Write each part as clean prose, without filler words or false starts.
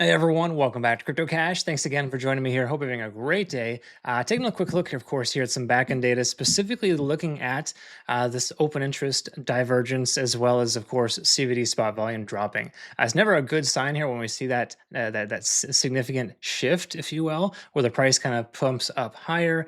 Hey everyone, welcome back to Crypto Cash. Thanks again for joining me here. Hope you're having a great day. Taking a quick look here, of course, here at some backend data, specifically looking at this open interest divergence, as well as, of course, CVD spot volume dropping. It's never a good sign here when we see that significant shift, if you will, where the price kind of pumps up higher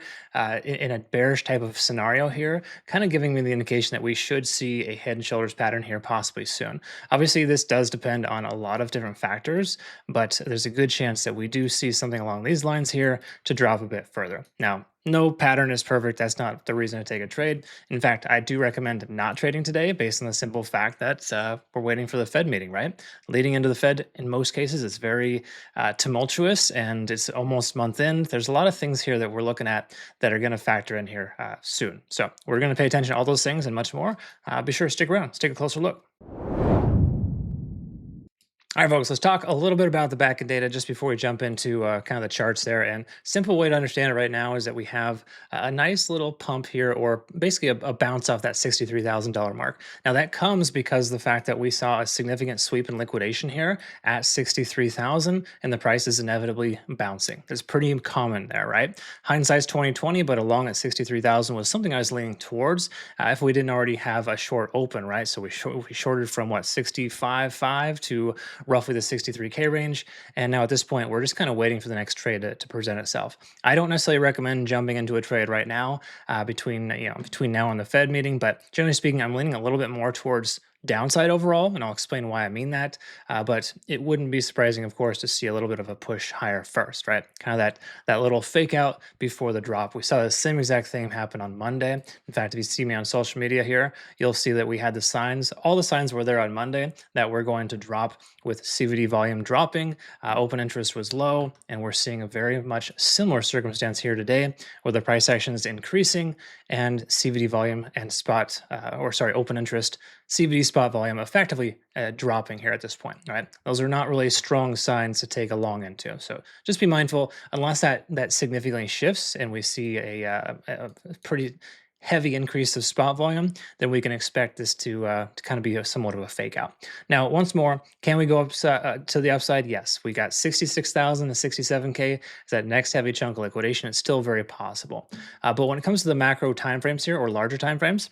in a bearish type of scenario here, kind of giving me the indication that we should see a head and shoulders pattern here possibly soon. Obviously, this does depend on a lot of different factors, but there's a good chance that we do see something along these lines here to drop a bit further. Now, no pattern is perfect. That's not the reason to take a trade. In fact, I do recommend not trading today based on the simple fact that we're waiting for the Fed meeting, right? Leading into the Fed, in most cases, it's very tumultuous and it's almost month end. There's a lot of things here that we're looking at that are going to factor in here soon. So we're going to pay attention to all those things and much more. Be sure to stick around. Let's take a closer look. All right, folks, let's talk a little bit about the backend data just before we jump into kind of the charts there. And simple way to understand it right now is that we have a nice little pump here, or basically a bounce off that $63,000 mark. Now that comes because the fact that we saw a significant sweep in liquidation here at 63,000, and the price is inevitably bouncing. It's pretty common there, right? Hindsight's 2020, but along at 63,000 was something I was leaning towards if we didn't already have a short open, right? So we shorted from what, 65.5 to roughly the 63K range. And now at this point, we're just kind of waiting for the next trade to present itself. I don't necessarily recommend jumping into a trade right now between now and the Fed meeting, but generally speaking, I'm leaning a little bit more towards downside overall, and I'll explain why I mean that. But it wouldn't be surprising, of course, to see a little bit of a push higher first, right? Kind of that little fake out before the drop. We saw the same exact thing happen on Monday. In fact, if you see me on social media here, you'll see that we had the signs. All the signs were there on Monday that we're going to drop with CVD volume dropping. Open interest was low, and we're seeing a very much similar circumstance here today, where the price action is increasing and CVD volume and open interest CVD spot volume effectively dropping here at this point, right? Those are not really strong signs to take along into. So just be mindful, unless that significantly shifts and we see a pretty heavy increase of spot volume, then we can expect this to kind of be somewhat of a fake out. Now, once more, can we go up to the upside? Yes, we got 66,000 to 67K. Is that next heavy chunk of liquidation? It's still very possible. But when it comes to the macro timeframes here, or larger timeframes,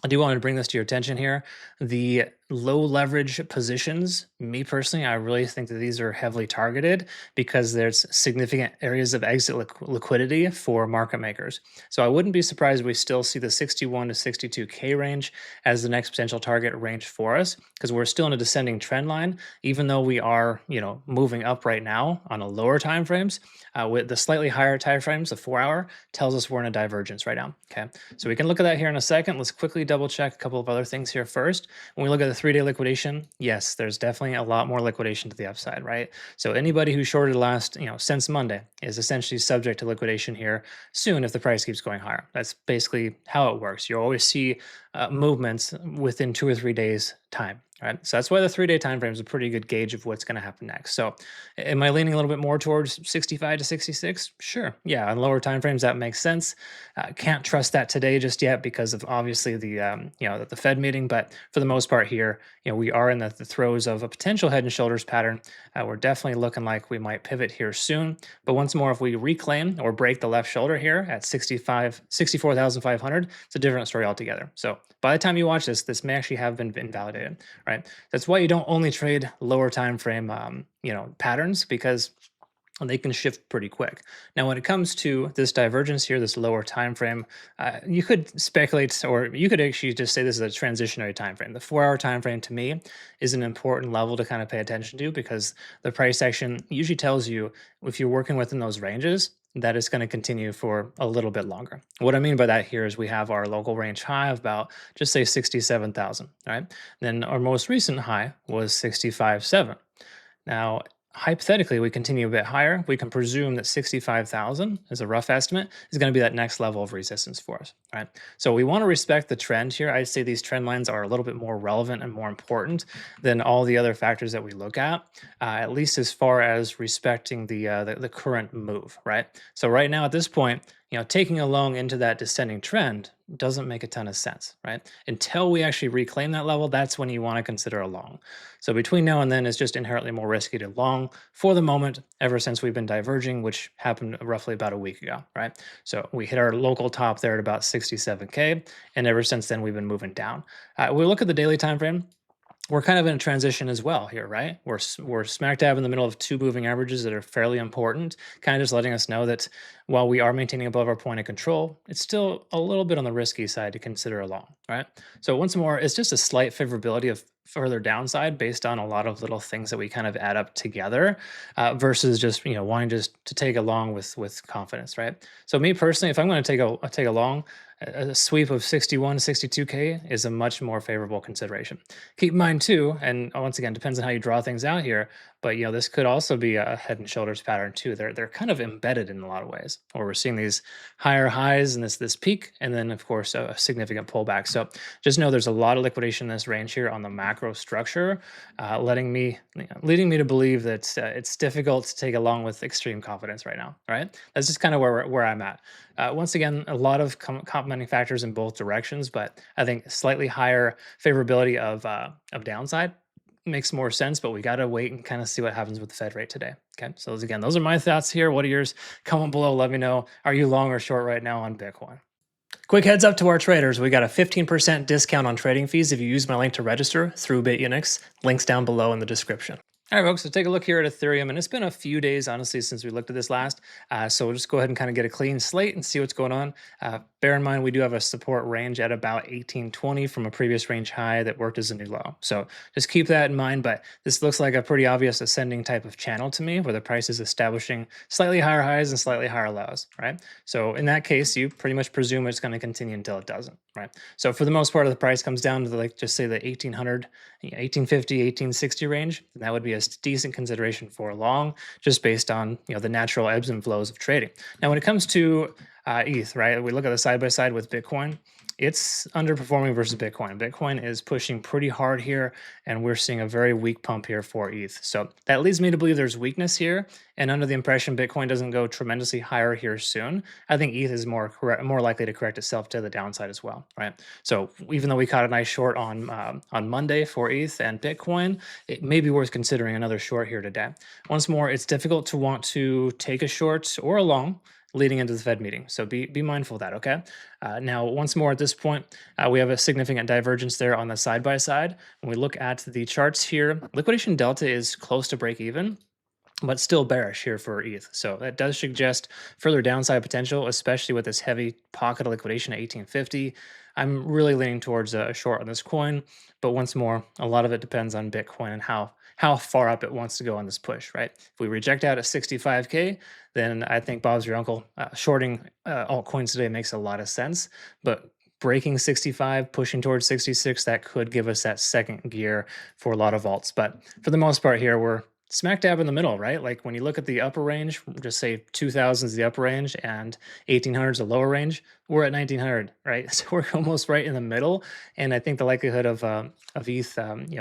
I do want to bring this to your attention here. The low leverage positions, me personally, I really think that these are heavily targeted because there's significant areas of exit liquidity for market makers. So I wouldn't be surprised if we still see the 61 to 62K range as the next potential target range for us, because we're still in a descending trend line, even though we are, moving up right now on a lower time frames. With the slightly higher time frames, the 4-hour tells us we're in a divergence right now. Okay, so we can look at that here in a second. Let's quickly double check a couple of other things here first. When we look at the 3-day liquidation, yes, there's definitely a lot more liquidation to the upside, right? So anybody who shorted last, since Monday is essentially subject to liquidation here soon if the price keeps going higher. That's basically how it works. You always see movements within 2 or 3 days time. Right. So that's why the 3-day time frame is a pretty good gauge of what's going to happen next. So am I leaning a little bit more towards 65 to 66? Sure. Yeah. On lower time frames, that makes sense. Can't trust that today just yet because of obviously the Fed meeting. But for the most part here, we are in the throes of a potential head and shoulders pattern. We're definitely looking like we might pivot here soon. But once more, if we reclaim or break the left shoulder here at 64,500, it's a different story altogether. So by the time you watch this may actually have been invalidated, right? That's why you don't only trade lower time frame, patterns, because they can shift pretty quick. Now, when it comes to this divergence here, this lower time frame, you could speculate, or you could actually just say this is a transitionary time frame. The 4-hour time frame to me is an important level to kind of pay attention to, because the price action usually tells you if you're working within those ranges, that it's going to continue for a little bit longer. What I mean by that here is we have our local range high of about, just say 67,000, right? Then our most recent high was 65.7. Now, hypothetically, we continue a bit higher. We can presume that 65,000, as a rough estimate, is going to be that next level of resistance for us, right? So we want to respect the trend here. I'd say these trend lines are a little bit more relevant and more important than all the other factors that we look at least as far as respecting the current move, right? So right now at this point, taking a long into that descending trend doesn't make a ton of sense, right? Until we actually reclaim that level, that's when you want to consider a long. So between now and then, it's just inherently more risky to long for the moment, ever since we've been diverging, which happened roughly about a week ago, right? So we hit our local top there at about 67K, and ever since then, we've been moving down. We look at the daily time frame. We're kind of in a transition as well here, right? We're smack dab in the middle of two moving averages that are fairly important, kind of just letting us know that while we are maintaining above our point of control, it's still a little bit on the risky side to consider a long, right? So once more, it's just a slight favorability of further downside based on a lot of little things that we kind of add up together, versus just wanting just to take a long with confidence, right? So me personally, if I'm going to take a long, a sweep of 61, 62K is a much more favorable consideration. Keep in mind too, and once again, depends on how you draw things out here, but this could also be a head and shoulders pattern too. They're kind of embedded in a lot of ways, where we're seeing these higher highs and this peak, and then of course a significant pullback. So just know there's a lot of liquidation in this range here on the macro structure, leading me to believe that it's difficult to take along with extreme confidence right now. Right? That's just kind of where I'm at. Once again, a lot of complementing factors in both directions, but I think slightly higher favorability of downside makes more sense, but we got to wait and kind of see what happens with the Fed rate today. Okay. So those are my thoughts here. What are yours? Comment below. Let me know. Are you long or short right now on Bitcoin? Quick heads up to our traders. We got a 15% discount on trading fees if you use my link to register through Bitunix. Links down below in the description. All right, folks, so take a look here at Ethereum, and it's been a few days, honestly, since we looked at this last. So we'll just go ahead and kind of get a clean slate and see what's going on. Bear in mind, we do have a support range at about 1820 from a previous range high that worked as a new low. So just keep that in mind, but this looks like a pretty obvious ascending type of channel to me, where the price is establishing slightly higher highs and slightly higher lows, right? So in that case, you pretty much presume it's going to continue until it doesn't, right? So for the most part, if the price comes down to just say the 1800, 1850, 1860 range, then that would be a decent consideration for long, just based on the natural ebbs and flows of trading. Now, when it comes to ETH, right? We look at the side by side with Bitcoin. It's underperforming versus Bitcoin. Bitcoin is pushing pretty hard here, and we're seeing a very weak pump here for ETH. So that leads me to believe there's weakness here, and under the impression Bitcoin doesn't go tremendously higher here soon, I think ETH is more likely to correct itself to the downside as well, right? So even though we caught a nice short on Monday for ETH and Bitcoin, it may be worth considering another short here today. Once more, it's difficult to want to take a short or a long leading into the Fed meeting. So be mindful of that, okay? Now, once more at this point, we have a significant divergence there on the side-by-side. When we look at the charts here, liquidation delta is close to break even, but still bearish here for ETH. So that does suggest further downside potential, especially with this heavy pocket of liquidation at 1850. I'm really leaning towards a short on this coin, but once more, a lot of it depends on Bitcoin and how far up it wants to go on this push, right? If we reject out at 65K, then I think Bob's your uncle. Shorting altcoins today makes a lot of sense, but breaking 65, pushing towards 66, that could give us that second gear for a lot of alts. But for the most part here, we're smack dab in the middle, right? Like when you look at the upper range, just say 2000 is the upper range and 1800 is the lower range, we're at 1900, right? So we're almost right in the middle. And I think the likelihood of ETH,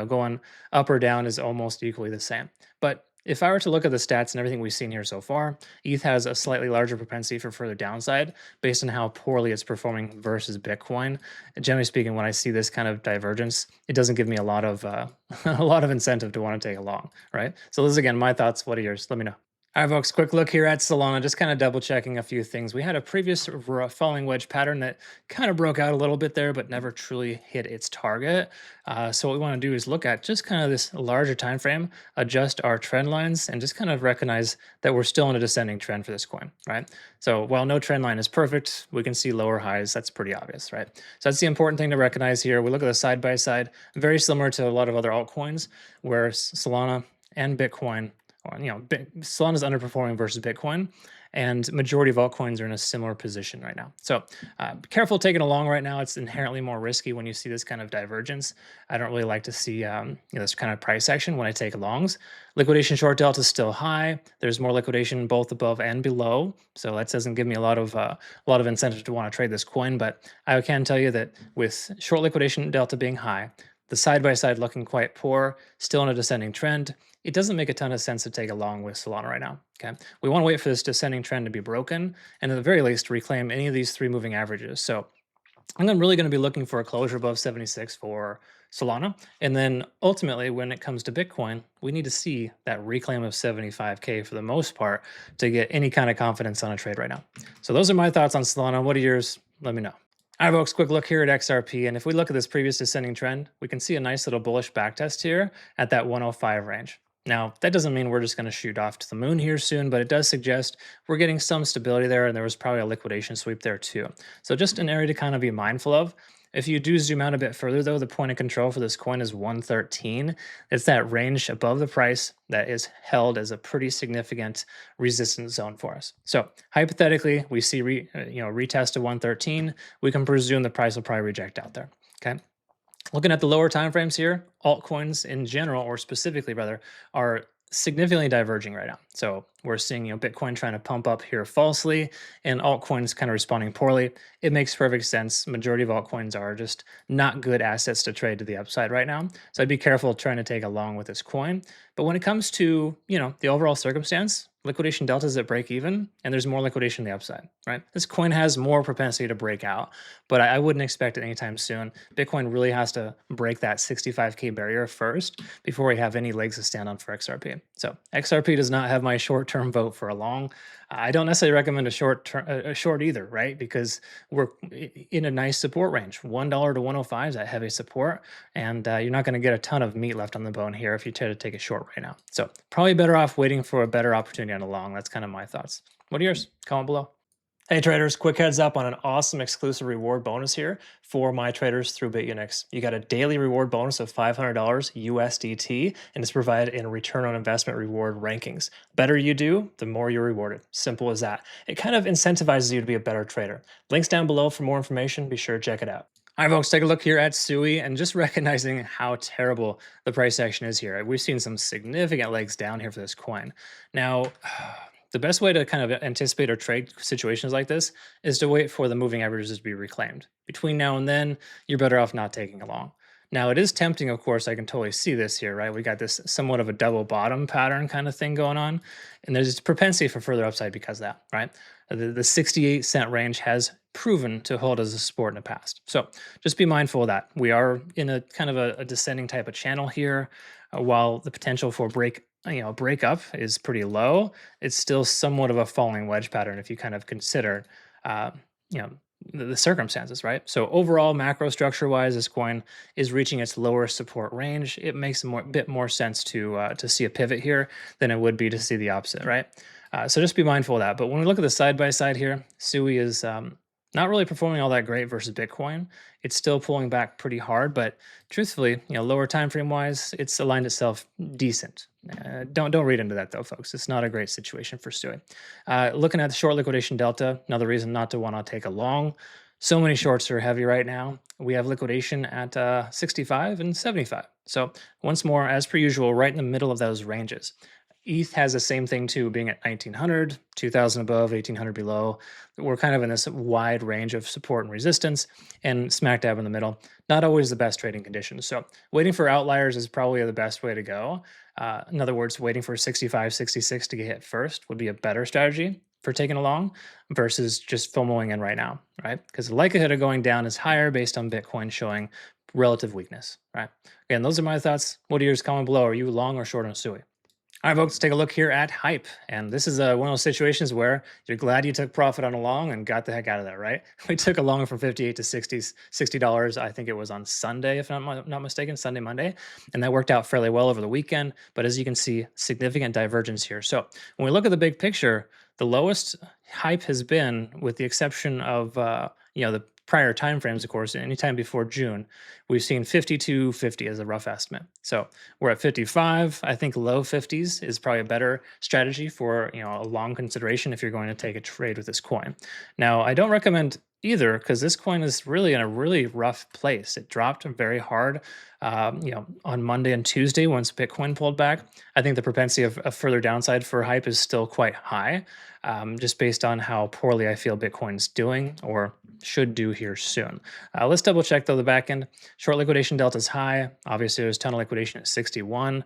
going up or down is almost equally the same. But if I were to look at the stats and everything we've seen here so far, ETH has a slightly larger propensity for further downside based on how poorly it's performing versus Bitcoin. Generally speaking, when I see this kind of divergence, it doesn't give me a lot of a lot of incentive to want to take a long, right? So this is again my thoughts. What are yours? Let me know. All right, folks, quick look here at Solana, just kind of double checking a few things. We had a previous falling wedge pattern that kind of broke out a little bit there, but never truly hit its target. So what we want to do is look at just kind of this larger time frame, adjust our trend lines, and just kind of recognize that we're still in a descending trend for this coin, right? So while no trend line is perfect, we can see lower highs. That's pretty obvious, right? So that's the important thing to recognize here. We look at the side by side, very similar to a lot of other altcoins, where Solana and Bitcoin, Solana's underperforming versus Bitcoin, and majority of altcoins are in a similar position right now. So be careful taking along right now. It's inherently more risky when you see this kind of divergence. I don't really like to see this kind of price action when I take longs. Liquidation short delta is still high. There's more liquidation both above and below, so that doesn't give me a lot of incentive to want to trade this coin. But I can tell you that with short liquidation delta being high, the side-by-side looking quite poor, still in a descending trend, it doesn't make a ton of sense to take a long with Solana right now. Okay. We want to wait for this descending trend to be broken and at the very least reclaim any of these three moving averages. So I'm really going to be looking for a closure above 76 for Solana. And then ultimately, when it comes to Bitcoin, we need to see that reclaim of 75K for the most part to get any kind of confidence on a trade right now. So those are my thoughts on Solana. What are yours? Let me know. All right, folks, quick look here at XRP. And if we look at this previous descending trend, we can see a nice little bullish backtest here at that 105 range. Now, that doesn't mean we're just going to shoot off to the moon here soon, but it does suggest we're getting some stability there, and there was probably a liquidation sweep there too. So just an area to kind of be mindful of. If you do zoom out a bit further, though, the point of control for this coin is 113. It's that range above the price that is held as a pretty significant resistance zone for us. So hypothetically, we see retest to 113. We can presume the price will probably reject out there. Okay. Looking at the lower timeframes here, altcoins in general, or specifically rather, are significantly diverging right now. So we're seeing Bitcoin trying to pump up here falsely, and altcoins kind of responding poorly. It makes perfect sense. Majority of altcoins are just not good assets to trade to the upside right now. So I'd be careful trying to take along with this coin. But when it comes to the overall circumstance, liquidation delta is at break even, and there's more liquidation on the upside, right? This coin has more propensity to break out, but I wouldn't expect it anytime soon. Bitcoin really has to break that 65K barrier first before we have any legs to stand on for XRP. So XRP does not have my short-term vote for a long. I don't necessarily recommend a short either, right? Because we're in a nice support range. $1 to 105 is that heavy support, and you're not going to get a ton of meat left on the bone here if you try to take a short right now. So probably better off waiting for a better opportunity on a long. That's kind of my thoughts. What are yours? Comment below. Hey traders, quick heads up on an awesome exclusive reward bonus here for my traders through Bitunix. You got a daily reward bonus of $500 USDT, and it's provided in return on investment reward rankings. Better you do, the more you're rewarded. Simple as that. It kind of incentivizes you to be a better trader. Links down below for more information. Be sure to check it out. All right, folks, take a look here at SUI and just recognizing how terrible the price action is here. We've seen some significant legs down here for this coin. Now, the best way to kind of anticipate or trade situations like this is to wait for the moving averages to be reclaimed. Between now and then, you're better off not taking along. Now, it is tempting, of course, I can totally see this here, right? We got this somewhat of a double bottom pattern kind of thing going on, and there's this propensity for further upside because of that, right? The 68 cent range has proven to hold as a support in the past. So just be mindful of that. We are in a kind of a descending type of channel here. While the potential for breakup is pretty low, it's still somewhat of a falling wedge pattern if you kind of consider, the circumstances, right? So overall, macro structure wise, this coin is reaching its lower support range. It makes a bit more sense to see a pivot here than it would be to see the opposite, right? So just be mindful of that. But when we look at the side by side here, SUI is not really performing all that great versus Bitcoin. It's still pulling back pretty hard, but truthfully, lower time frame wise, it's aligned itself decent. Don't read into that though, folks. It's not a great situation for SUI. Looking at the short liquidation delta, another reason not to want to take a long. So many shorts are heavy right now. We have liquidation at 65 and 75. So once more, as per usual, right in the middle of those ranges. ETH has the same thing too, being at 1900, 2000 above, 1800 below. We're kind of in this wide range of support and resistance, and smack dab in the middle. Not always the best trading conditions. So waiting for outliers is probably the best way to go. In other words, waiting for 65, 66 to get hit first would be a better strategy for taking along versus just FOMOing in right now, right? Because the likelihood of going down is higher based on Bitcoin showing relative weakness, right? Again, those are my thoughts. What are yours? Comment below. Are you long or short on SUI? All right, folks, let's take a look here at Hype. And this is one of those situations where you're glad you took profit on a long and got the heck out of that, right? We took a long from 58 to $60. I think it was on Sunday, if I'm not mistaken, Sunday, Monday. And that worked out fairly well over the weekend. But as you can see, significant divergence here. So when we look at the big picture, the lowest Hype has been, with the exception of the prior timeframes, of course, anytime before June, we've seen 52.50 as a rough estimate. So we're at 55. I think low 50s is probably a better strategy for a long consideration if you're going to take a trade with this coin. Now, I don't recommend either because this coin is really in a really rough place. It dropped very hard, on Monday and Tuesday once Bitcoin pulled back. I think the propensity of further downside for Hype is still quite high, just based on how poorly I feel Bitcoin's doing or should do here soon. Let's double check though the back end. Short liquidation delta is high. Obviously, there's a ton of liquidation at 61.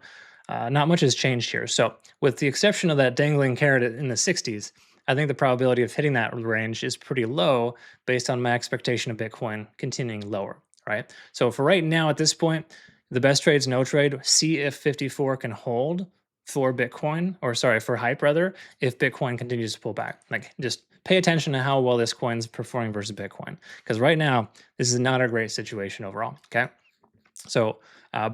not much has changed here. So with the exception of that dangling carrot in the 60s, I think the probability of hitting that range is pretty low based on my expectation of Bitcoin continuing lower, right? So for right now at this point, the best trade's no trade. See if 54 can hold for Bitcoin, or sorry, for hype rather, if Bitcoin continues to pull back. Like just pay attention to how well this coin's performing versus Bitcoin. Because right now, this is not a great situation overall. Okay. So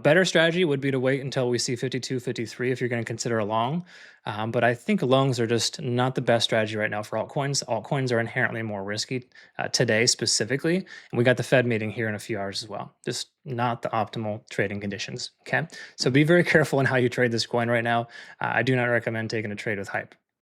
better strategy would be to wait until we see 52, 53 if you're going to consider a long. But I think longs are just not the best strategy right now for altcoins. Altcoins are inherently more risky today specifically. And we got the Fed meeting here in a few hours as well. Just not the optimal trading conditions. Okay. So be very careful in how you trade this coin right now. I do not recommend taking a trade with hype.